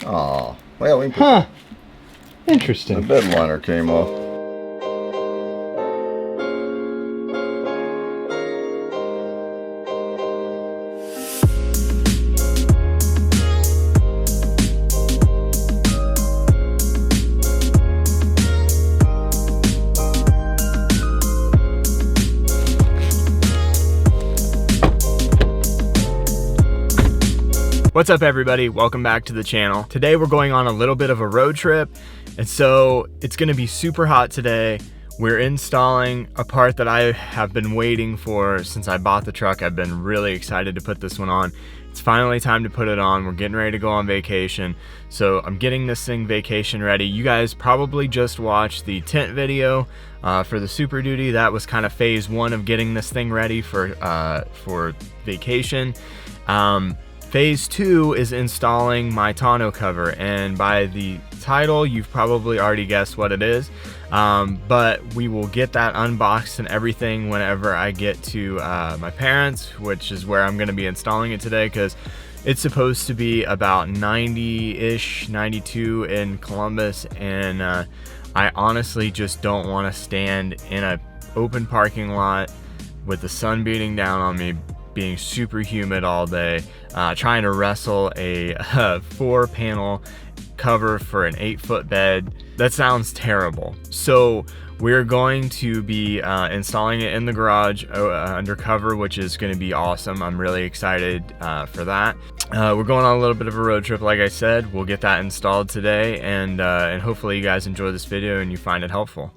Oh, well, we Huh. Interesting. The bed liner came off. What's up everybody, welcome back to the channel. Today we're going on a little bit of a road trip, and so it's gonna be super hot today. We're installing a part that I have been waiting for since I bought the truck. I've been really excited to put this one on. It's finally time to put it on. We're getting ready to go on vacation. So I'm getting this thing vacation ready. You guys probably just watched the tent video for the Super Duty. That was kind of phase one of getting this thing ready for vacation. Phase two is installing my tonneau cover, and by the title you've probably already guessed what it is, but we will get that unboxed and everything whenever I get to my parents', which is where I'm going to be installing it today, because it's supposed to be about 90-ish, 92 in Columbus, and I honestly just don't want to stand in an open parking lot with the sun beating down on me, being super humid all day, trying to wrestle a 4-panel cover for an 8-foot bed. That sounds terrible. So we're going to be installing it in the garage undercover, which is going to be awesome. I'm really excited for that. We're going on a little bit of a road trip, like I said. We'll get that installed today, and hopefully you guys enjoy this video and you find it helpful.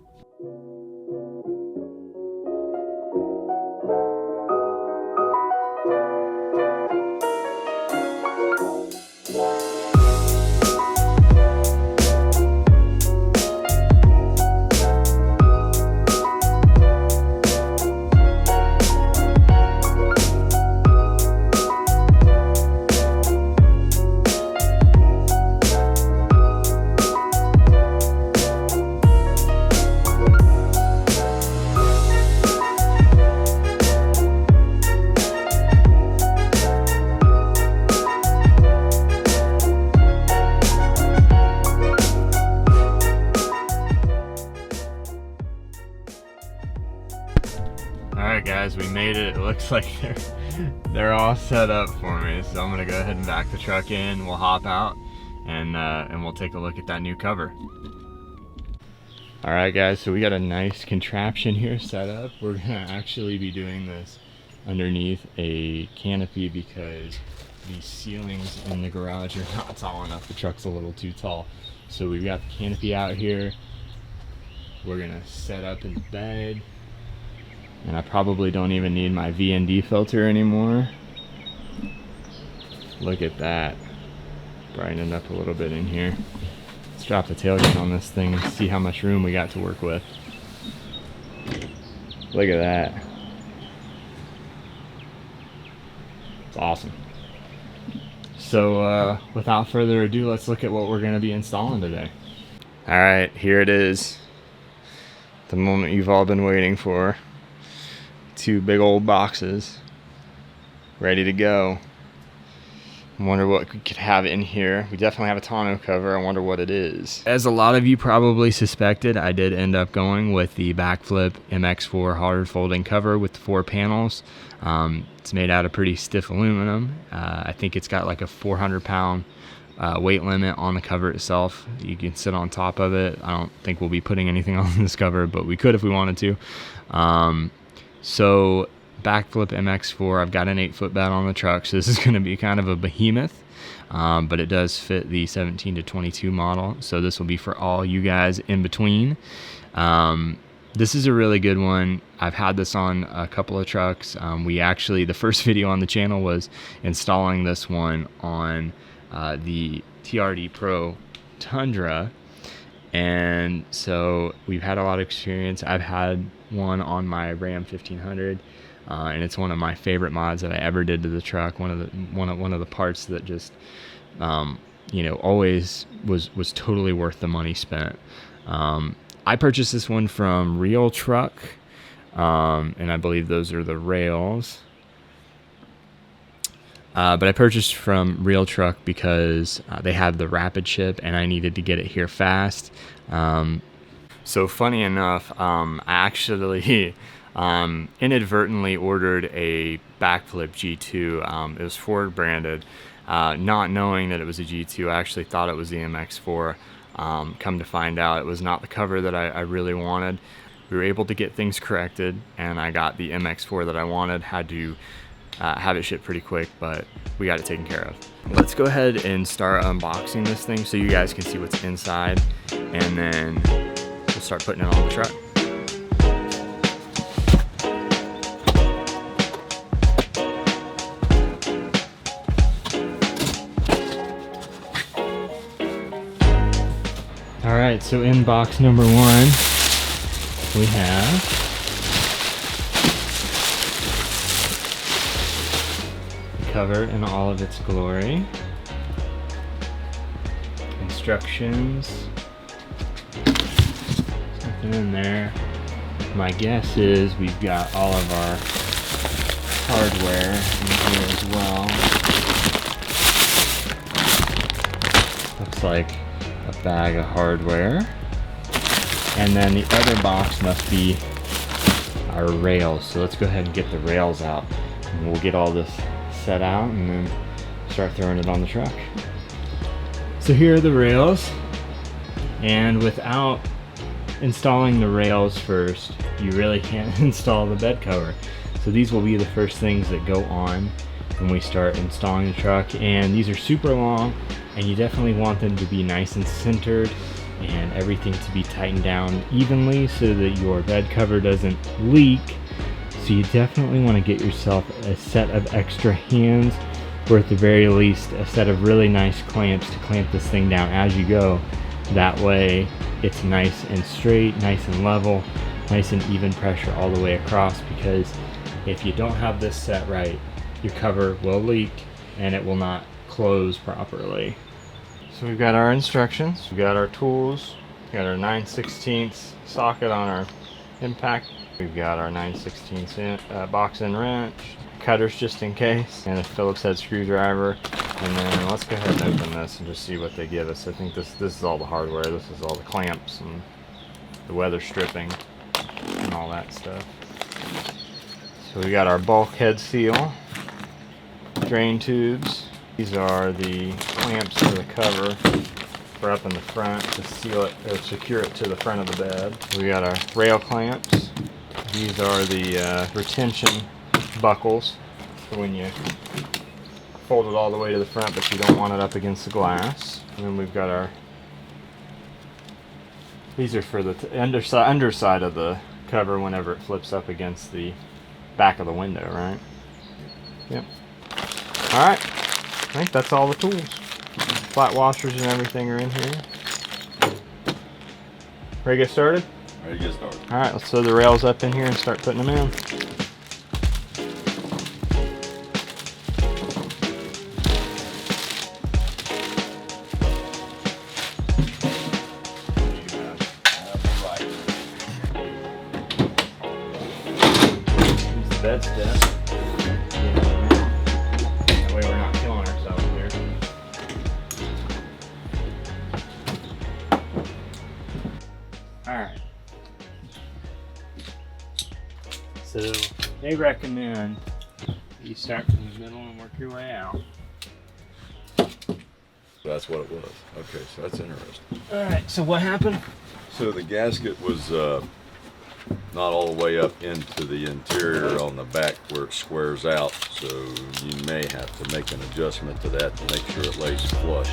Alright guys, we made it. It looks like they're all set up for me, so I'm gonna go ahead and back the truck in. We'll hop out and we'll take a look at that new cover. Alright guys, so we got a nice contraption here set up. We're gonna actually be doing this underneath a canopy because the ceilings in the garage are not tall enough. The truck's a little too tall. So we've got the canopy out here. We're gonna set up in bed. And I probably don't even need my V&D filter anymore. Look at that. Brighten it up a little bit in here. Let's drop the tailgate on this thing and see how much room we got to work with. Look at that. It's awesome. So without further ado, let's look at what we're going to be installing today. Alright, here it is. The moment you've all been waiting for. 2 big old boxes ready to go. I wonder what we could have in here. We definitely have a tonneau cover. I wonder what it is. As a lot of you probably suspected, I did end up going with the Bakflip MX4 hard folding cover with the 4 panels. It's made out of pretty stiff aluminum. I think it's got like a 400-pound weight limit on the cover itself. You can sit on top of it. I don't think we'll be putting anything on this cover, but we could if we wanted to. So Bakflip MX4, I've got an 8-foot bed on the truck, so this is going to be kind of a behemoth, but it does fit the 17 to 22 model, so this will be for all you guys in between. This is a really good one. I've had this on a couple of trucks. The first video on the channel was installing this one on the TRD Pro Tundra, and so we've had a lot of experience. I've had one on my Ram 1500, and it's one of my favorite mods that I ever did to the truck. One of the parts that just always was totally worth the money spent. I purchased this one from Real Truck, and I believe those are the rails. But I purchased from Real Truck because they had the rapid ship and I needed to get it here fast. So funny enough, I actually inadvertently ordered a Bakflip G2. It was Ford branded, not knowing that it was a G2. I actually thought it was the MX4. Come to find out, it was not the cover that I really wanted. We were able to get things corrected, and I got the MX4 that I wanted. Had to have it shipped pretty quick, but we got it taken care of. Let's go ahead and start unboxing this thing so you guys can see what's inside, and then we'll start putting it on the truck. All right, so in box number 1, we have the cover in all of its glory, instructions, nothing in there. My guess is we've got all of our hardware in here as well. Looks like a bag of hardware. And then the other box must be our rails. So let's go ahead and get the rails out. And we'll get all this set out and then start throwing it on the truck. So here are the rails. And without installing the rails first, you really can't install the bed cover. So these will be the first things that go on when we start installing the truck. And these are super long, and you definitely want them to be nice and centered and everything to be tightened down evenly so that your bed cover doesn't leak. So you definitely want to get yourself a set of extra hands, or at the very least a set of really nice clamps to clamp this thing down as you go. That way it's nice and straight, nice and level, nice and even pressure all the way across, because if you don't have this set right, your cover will leak and it will not close properly. So we've got our instructions, we've got our tools, we've got our 9/16 socket on our impact, we've got our 9/16 box end wrench, cutters just in case, and a Phillips head screwdriver. And then let's go ahead and open this and just see what they give us. I think this is all the hardware, this is all the clamps and the weather stripping and all that stuff. So we got our bulkhead seal, drain tubes. These are the clamps for the cover for up in the front to seal it or secure it to the front of the bed. We got our rail clamps. These are the retention buckles for when you fold it all the way to the front but you don't want it up against the glass. And then we've got our, these are for the underside of the cover whenever it flips up against the back of the window, right? Yep. Alright, I think that's all the tools. Flat washers and everything are in here. Ready to get started? Ready to get started. Alright, let's throw the rails up in here and start putting them in. Use the bed step. That way we're not killing ourselves here. Alright. So they recommend you start from the middle and work your way out. That's what it was. Okay, so that's interesting. Alright, so what happened? So the gasket was not all the way up into the interior on the back where it squares out, so you may have to make an adjustment to that to make sure it lays flush.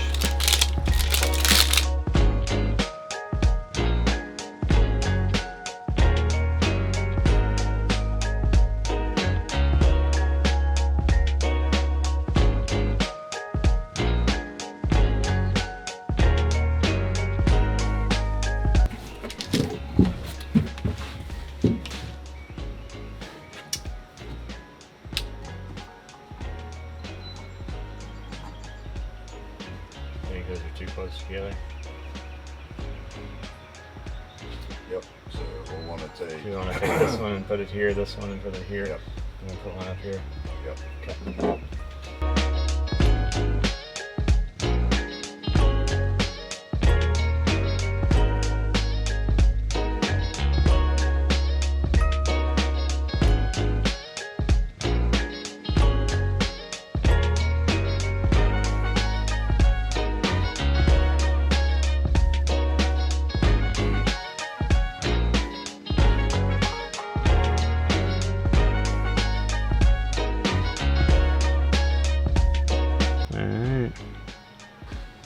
Those are too close together. Yep, so we'll want to take... You want to take this one and put it here, this one and put it here. Yep. And then put one up here. Yep. Okay.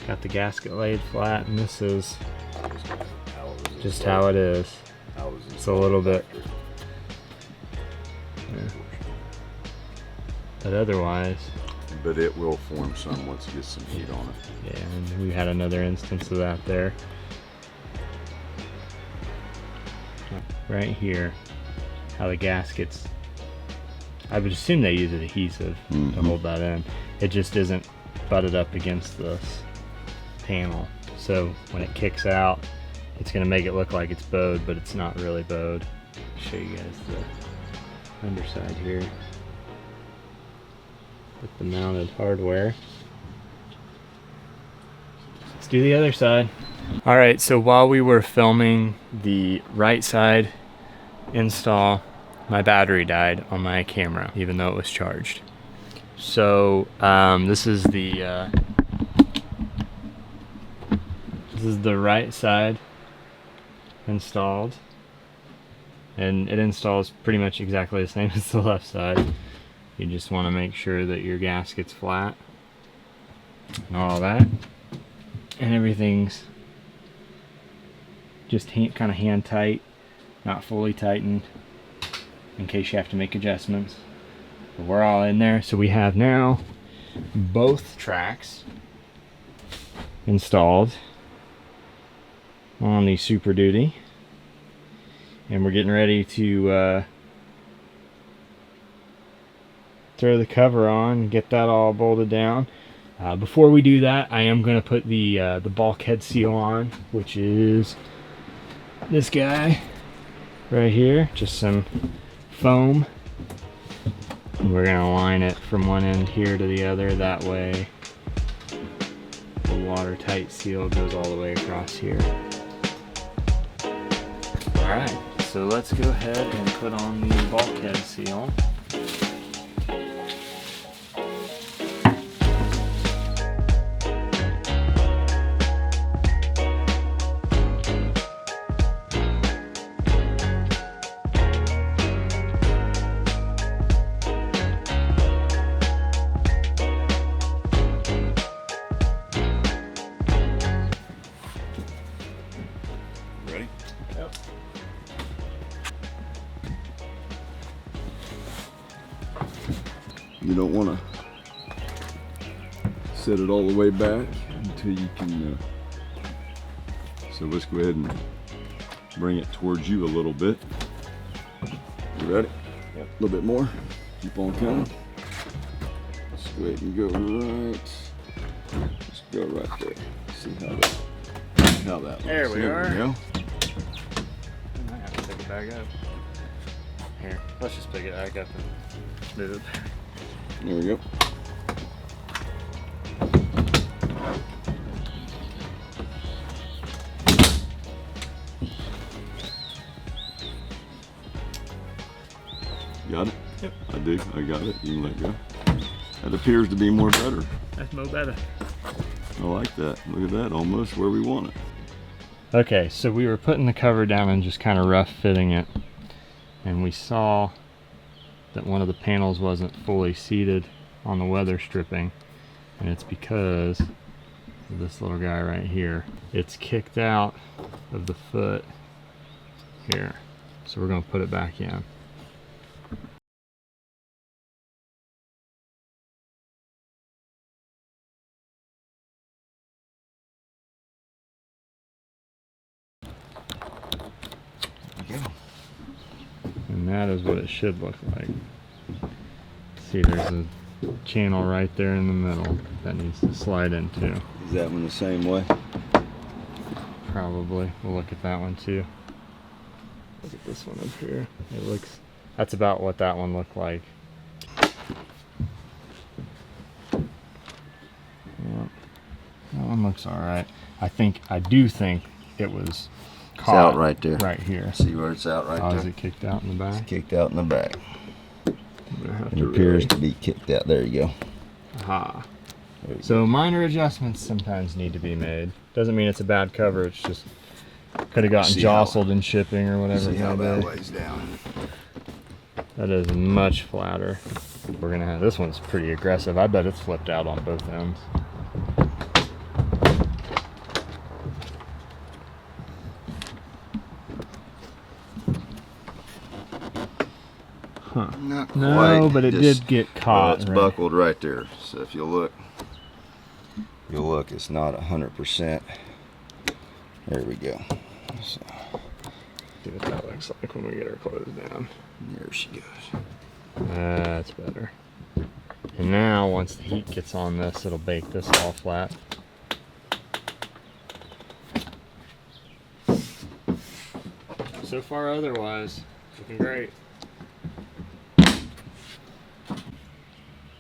got the gasket laid flat, and this is just how it is. It's a little bit, yeah. But otherwise. But it will form some once it gets some heat on it. Yeah, and we had another instance of that there. Right here, how the gaskets, I would assume they use adhesive to hold that in. It just isn't butted up against this panel. So when it kicks out, it's gonna make it look like it's bowed, but it's not really bowed. I'll show you guys the underside here with the mounted hardware. Let's do the other side. All right, so while we were filming the right side install, my battery died on my camera, even though it was charged. So this is the right side installed, and it installs pretty much exactly the same as the left side. You just want to make sure that your gasket's flat and all that, and everything's just kind of hand tight, not fully tightened, in case you have to make adjustments. But we're all in there. So we have now both tracks installed on the Super Duty, and we're getting ready to throw the cover on and get that all bolted down. Before we do that, I am going to put the bulkhead seal on, which is this guy right here, just some foam. And we're going to line it from one end here to the other, that way the watertight seal goes all the way across here. Alright, so let's go ahead and put on the bulkhead seal. You don't want to set it all the way back until you can, so let's go ahead and bring it towards you a little bit. You ready? Yep. A little bit more. Keep on coming. Let's go ahead and go right. Let's go right there. See how that there looks. We are. We go. I might have to pick it back up. Here, let's just pick it back up and move it back. There we go. Got it? Yep. I do. I got it. You can let go. That appears to be more better. That's more better. I like that. Look at that. Almost where we want it. Okay, so we were putting the cover down and just kind of rough fitting it. And we saw that one of the panels wasn't fully seated on the weather stripping, and it's because of this little guy right here. It's kicked out of the foot here, so we're going to put it back in. And that is what it should look like. See, there's a channel right there in the middle that needs to slide into. Is that one the same way? Probably. We'll look at that one too. Look at this one up here. It looks, that's about what that one looked like. Yep. That one looks alright. I do think it was caught out right there. Right here. See where it's out right there? Is it kicked out in the back? It's kicked out in the back. It appears to be kicked out. There you go. Aha. So minor adjustments sometimes need to be made. Doesn't mean it's a bad cover. It's just could have gotten jostled in shipping or whatever. See how that lays down. That is much flatter. We're gonna have, this one's pretty aggressive. I bet it's flipped out on both ends. Not No, quite. but it did get caught. It's right? buckled right there. So if you look, it's not 100%. There we go. So, See what that looks like when we get her closed down. there she goes. That's better. And now, once the heat gets on this, it'll bake this all flat. So far, otherwise, looking great.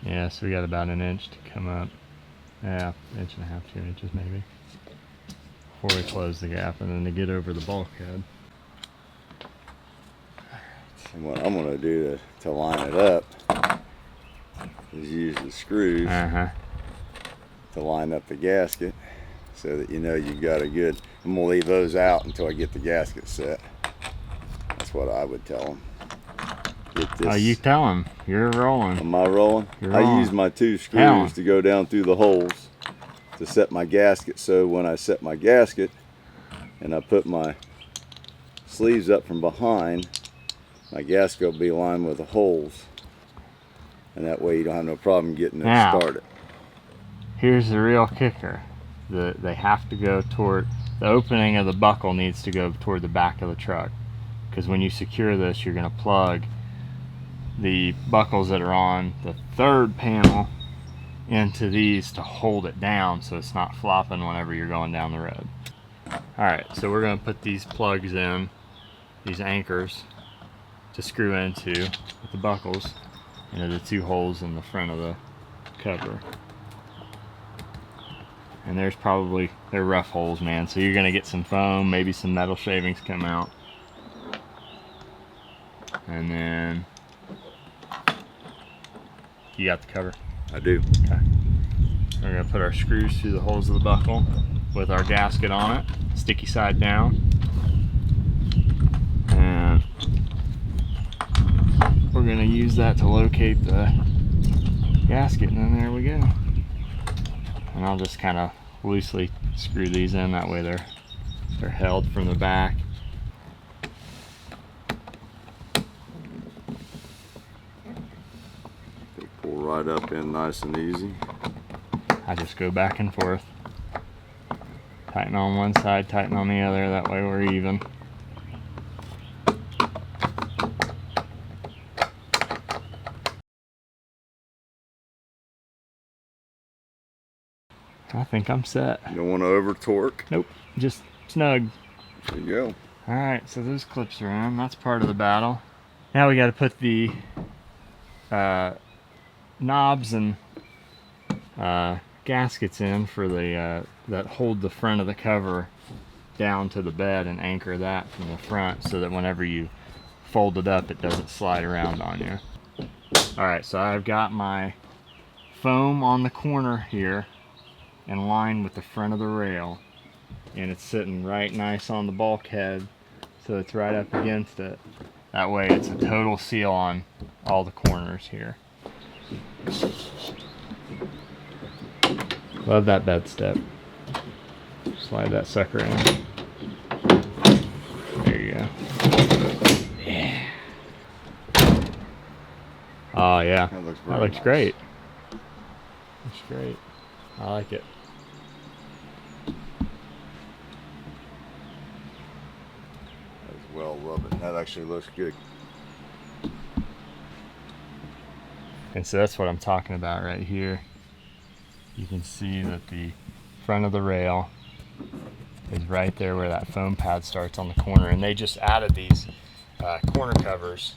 Yeah, so we got about an inch to come up. Yeah, inch and a half, 2 inches maybe. Before we close the gap, and then to get over the bulkhead. And what I'm going to do to line it up is use the screws to line up the gasket so that you know you've got a good. I'm going to leave those out until I get the gasket set. That's what I would tell them. Get this. Oh, you tell them. You're rolling. Am I rolling? You're I rolling. use my 2 screws to go down through the holes to set my gasket, so when I set my gasket and I put my sleeves up from behind, my gasket will be aligned with the holes, and that way you don't have no problem getting it started. Here's the real kicker. They have to go toward, the opening of the buckle needs to go toward the back of the truck, because when you secure this, you're going to plug the buckles that are on the 3rd panel into these to hold it down so it's not flopping whenever you're going down the road. Alright, so we're going to put these plugs in, these anchors, to screw into with the buckles into the 2 holes in the front of the cover. And they're rough holes, man, so you're going to get some foam, maybe some metal shavings come out. And then you got the cover? I do. Okay. We're going to put our screws through the holes of the buckle with our gasket on it, sticky side down. And we're going to use that to locate the gasket, and then there we go. And I'll just kind of loosely screw these in, that way they're held from the back. Pull right up in nice and easy. I just go back and forth. Tighten on one side, tighten on the other, that way we're even. I think I'm set. You don't want to over torque. Nope, just snug. There you go. Alright, so those clips are in. That's part of the battle. Now we got to put the knobs and gaskets in for the that hold the front of the cover down to the bed and anchor that from the front so that whenever you fold it up it doesn't slide around on you. Alright, so I've got my foam on the corner here in line with the front of the rail, and it's sitting right nice on the bulkhead so it's right up against it. That way it's a total seal on all the corners here. Love that bed step. Slide that sucker in. There you go. Yeah. Oh yeah, that looks great. Looks great. I like it. As well, love it. That actually looks good. And so that's what I'm talking about right here. You can see that the front of the rail is right there where that foam pad starts on the corner, and they just added these corner covers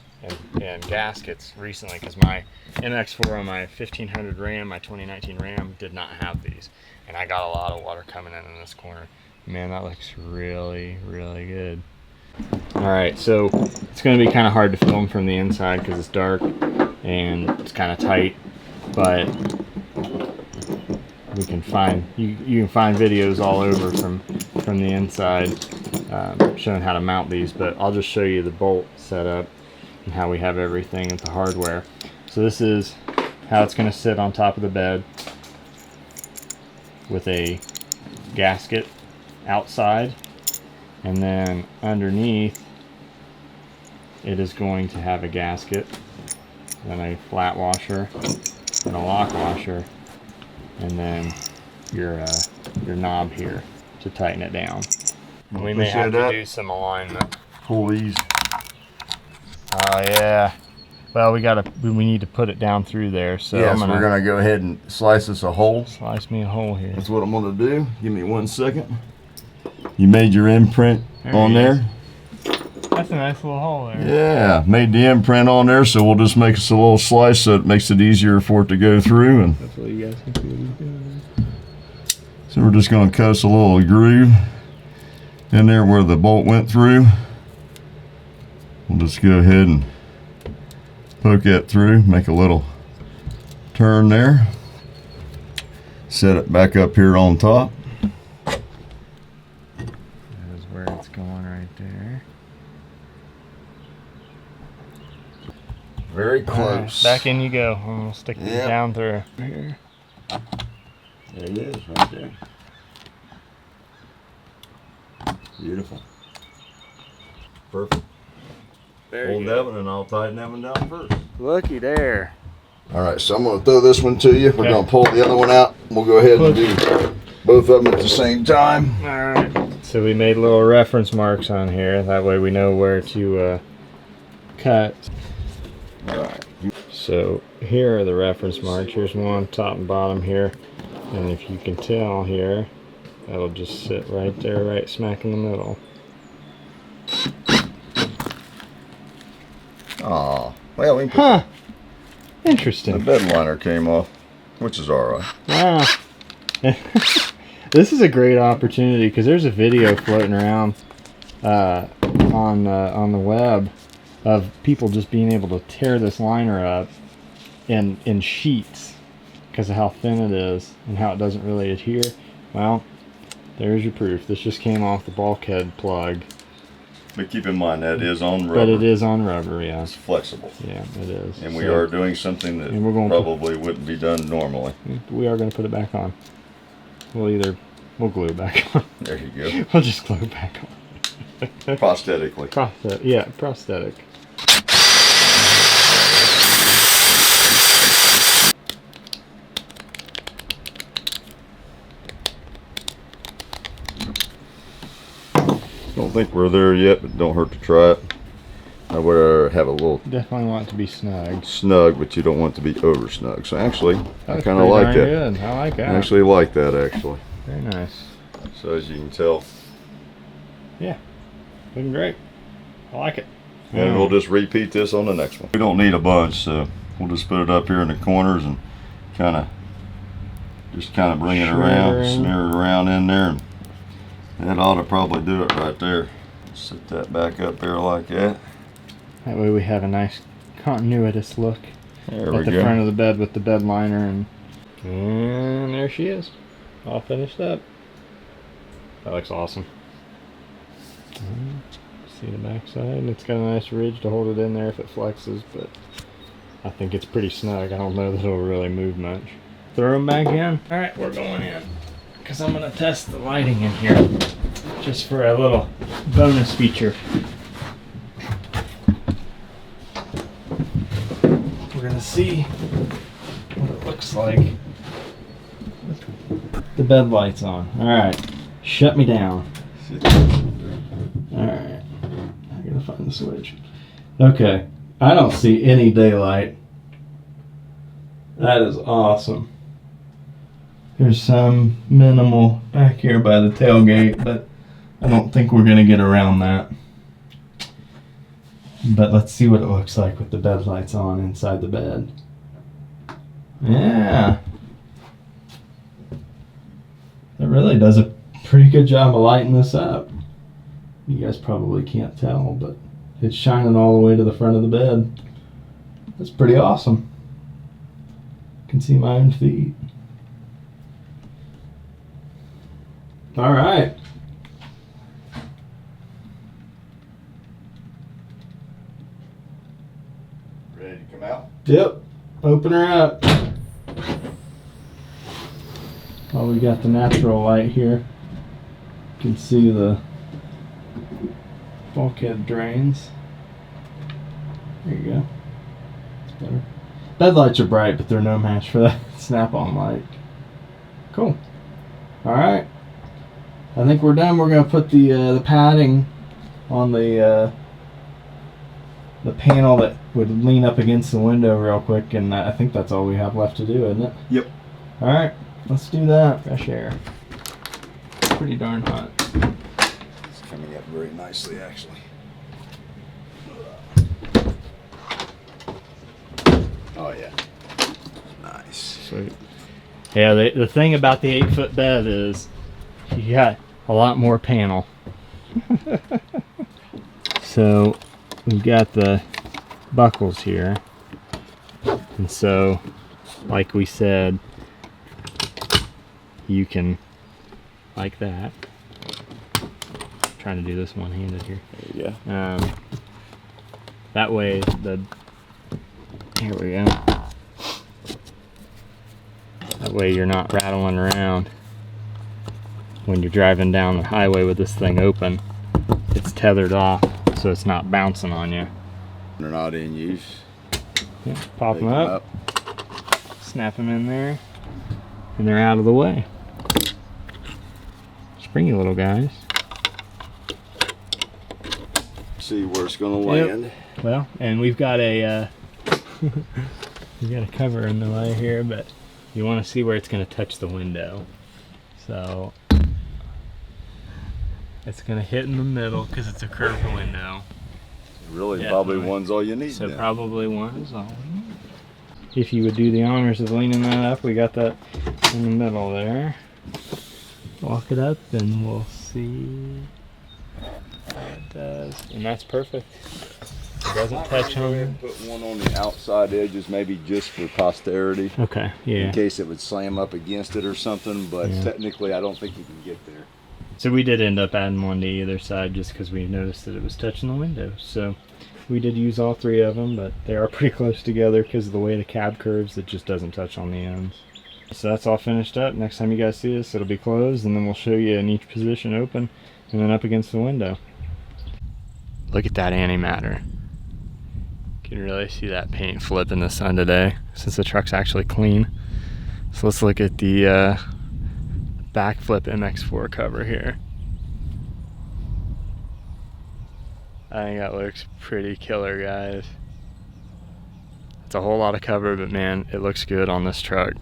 and gaskets recently because my MX4 on my 1500 Ram, my 2019 Ram, did not have these, and I got a lot of water coming in this corner. Man, that looks really, really good. Alright, so it's going to be kind of hard to film from the inside because it's dark and it's kind of tight, but we can find you can find videos all over from the inside showing how to mount these, but I'll just show you the bolt setup and how we have everything with the hardware. So this is how it's going to sit on top of the bed with a gasket outside, and then underneath it is going to have a gasket then a flat washer, and a lock washer, and then your knob here to tighten it down. And we may have to do some alignment. Pull these. Oh yeah. Well, we need to put it down through there. So yes, we're gonna go ahead and slice us a hole. Slice me a hole here. That's what I'm gonna do. Give me 1 second. You made your imprint on there. That's a nice little hole there. Yeah, made the imprint on there, so we'll just make us a little slice so it makes it easier for it to go through. And hopefully you guys can see what he's doing. So we're just gonna cut us a little groove in there where the bolt went through. We'll just go ahead and poke that through, make a little turn there. Set it back up here on top. That is where it's going right there. Very close. Back in you go. I'm gonna stick this down through here. There it is, right there. Beautiful. Perfect. Hold that one and I'll tighten that one down first. Looky there. All right, so I'm going to throw this one to you. We're going to pull the other one out. We'll go ahead and do both of them at the same time. All right. So we made little reference marks on here. That way we know where to cut. All right. So here are the reference marks. Here's one top and bottom here. And if you can tell here, that'll just sit right there, right smack in the middle. Oh, well, we can Interesting. the bed liner came off, which is all right. Wow. This is a great opportunity because there's a video floating around on the web of people just being able to tear this liner up in sheets because of how thin it is and how it doesn't really adhere. Well, there's your proof. This just came off the bulkhead plug. But keep in mind that is on rubber. But it is on rubber, yeah. It's flexible. Yeah, it is. And we are doing something that probably wouldn't be done normally. We are going to put it back on. We'll glue it back on. There you go. We'll just glue it back on. Prosthetically. Prosthetic. Don't think we're there yet, but don't hurt to try it. I would have a little Definitely want it to be snug. Snug, but you don't want it to be over snug. So actually, I kind of like that. Good. I like that. I actually like that, actually. Very nice. So as you can tell. Yeah, looking great. I like it. And we'll just repeat this on the next one. We don't need a bunch, so we'll just put it up here in the corners and kind of bring it around, smear it around in there. And that ought to probably do it right there. Set that back up there like that. That way we have a nice continuous look at the front of the bed with the bed liner. And there she is. All finished up. That looks awesome. See the back side? It's got a nice ridge to hold it in there if it flexes, but I think it's pretty snug. I don't know that it'll really move much. Throw them back in. Alright, we're going in. Because I'm going to test the lighting in here. Just for a little bonus feature. We're going to see what it looks like with the bed lights on. Alright, shut me down. Alright, I gotta find the switch. Okay, I don't see any daylight. That is awesome. There's some minimal back here by the tailgate, but I don't think we're gonna get around that. But let's see what it looks like with the bed lights on inside the bed. Yeah. It really does a pretty good job of lighting this up. You guys probably can't tell, but it's shining all the way to the front of the bed. That's pretty awesome. I can see my own feet. All right. Ready to come out? Yep. Open her up. Well, we got the natural light here. You can see the bulkhead drains. There you go. It's Bed lights are bright, but they're no match for that snap-on light. Cool. All right. I think we're done. We're gonna put the padding on the panel that would lean up against the window real quick, and I think that's all we have left to do, isn't it? Yep. All right, let's do that. Fresh air. Pretty darn hot. It's coming up very nicely, actually. Oh yeah. Nice. Sweet. Yeah, the thing about the 8-foot bed is you got a lot more panel. So we've got the buckles here, and so like we said, you can, like that, I'm trying to do this one-handed here. There you go. That way here we go, that way you're not rattling around when you're driving down the highway with this thing open. It's tethered off, so it's not bouncing on you. They're not in use. Yeah, pop them up, snap them in there, and they're out of the way. Springy little guys. See where it's gonna land. Yep. Well, and we've got a we've got a cover in the way here, but you want to see where it's going to touch the window. So it's going to hit in the middle because it's a curved window. Really, probably one's all you need. So then. probably one is all we need. If you would do the honors of leaning that up, we got that in the middle there. Walk it up and we'll see how it does. And that's perfect. It doesn't touch on. Put one on the outside edges, maybe just for posterity. Okay, yeah. In case it would slam up against it or something, but Yeah. technically I don't think you can get there. So we did end up adding one to either side just because we noticed that it was touching the window. So we did use all three of them, but they are pretty close together because of the way the cab curves. It just doesn't touch on the ends. So that's all finished up. Next time you guys see this, it'll be closed, and then we'll show you in each position open and then up against the window. Look at that antimatter. You can really see that paint flip in the sun today since the truck's actually clean. So let's look at the Bakflip MX4 cover here. I think that looks pretty killer, guys. It's a whole lot of cover, but man, it looks good on this truck.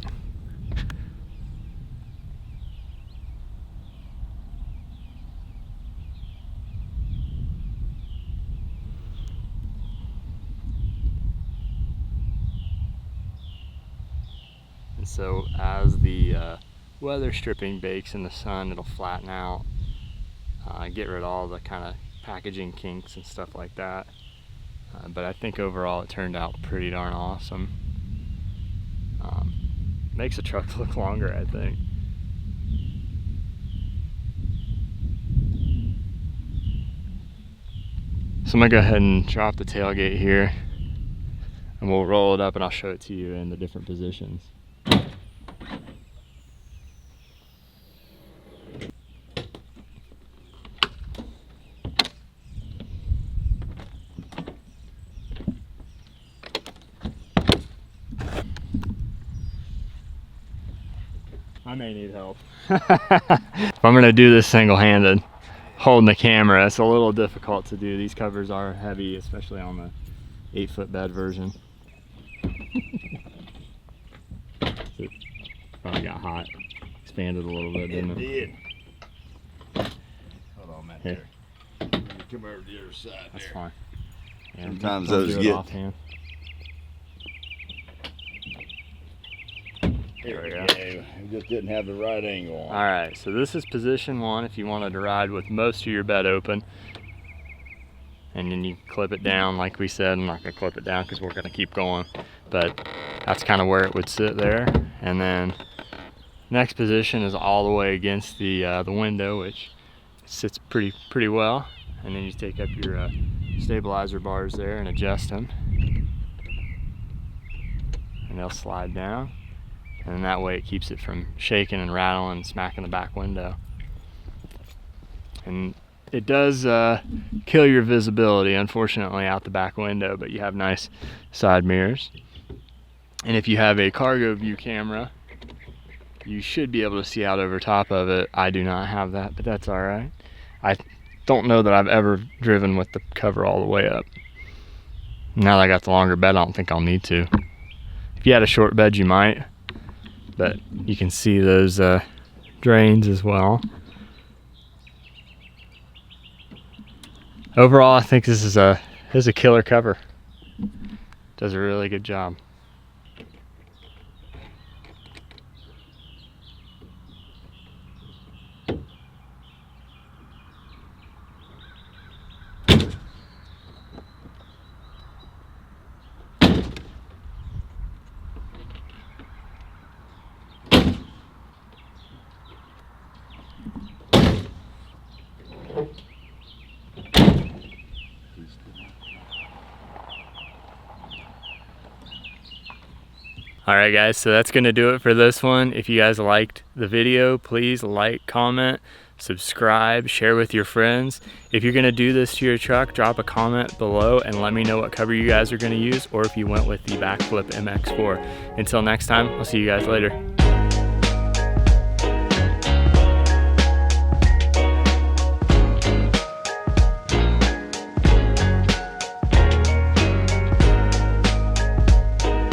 And so as the weather stripping bakes in the sun, it'll flatten out, get rid of all the kind of packaging kinks and stuff like that. But I think overall it turned out pretty darn awesome. Makes the truck look longer, I think. So I'm gonna go ahead and drop the tailgate here, and we'll roll it up and I'll show it to you in the different positions. I may need help. If I'm gonna do this single-handed, holding the camera, it's a little difficult to do. These covers are heavy, especially on the 8-foot bed version. It probably got hot, expanded a little bit, didn't it? It did. Hold on, Matt. Here. There. Come over to the other side. That's there. fine. Yeah, Sometimes don't those do it get- offhand. There we go. go. We just didn't have the right angle on. All right, so this is position one if you wanted to ride with most of your bed open. And then you clip it down like we said. I'm not gonna clip it down because we're gonna keep going, but that's kind of where it would sit there. And then next position is all the way against the window, which sits pretty well. And then you take up your stabilizer bars there and adjust them. And they'll slide down. And that way it keeps it from shaking and rattling and smacking the back window. And it does kill your visibility, unfortunately, out the back window, but you have nice side mirrors. And if you have a cargo view camera, you should be able to see out over top of it. I do not have that, but that's all right. I don't know that I've ever driven with the cover all the way up. Now that I got the longer bed, I don't think I'll need to. If you had a short bed, you might, but you can see those drains as well. Overall, I think this is a killer cover. Does a really good job. Alright guys, so that's going to do it for this one. If you guys liked the video, please like, comment, subscribe, share with your friends. If you're going to do this to your truck, drop a comment below and let me know what cover you guys are going to use, or if you went with the Bakflip MX4. Until next time, I'll see you guys later.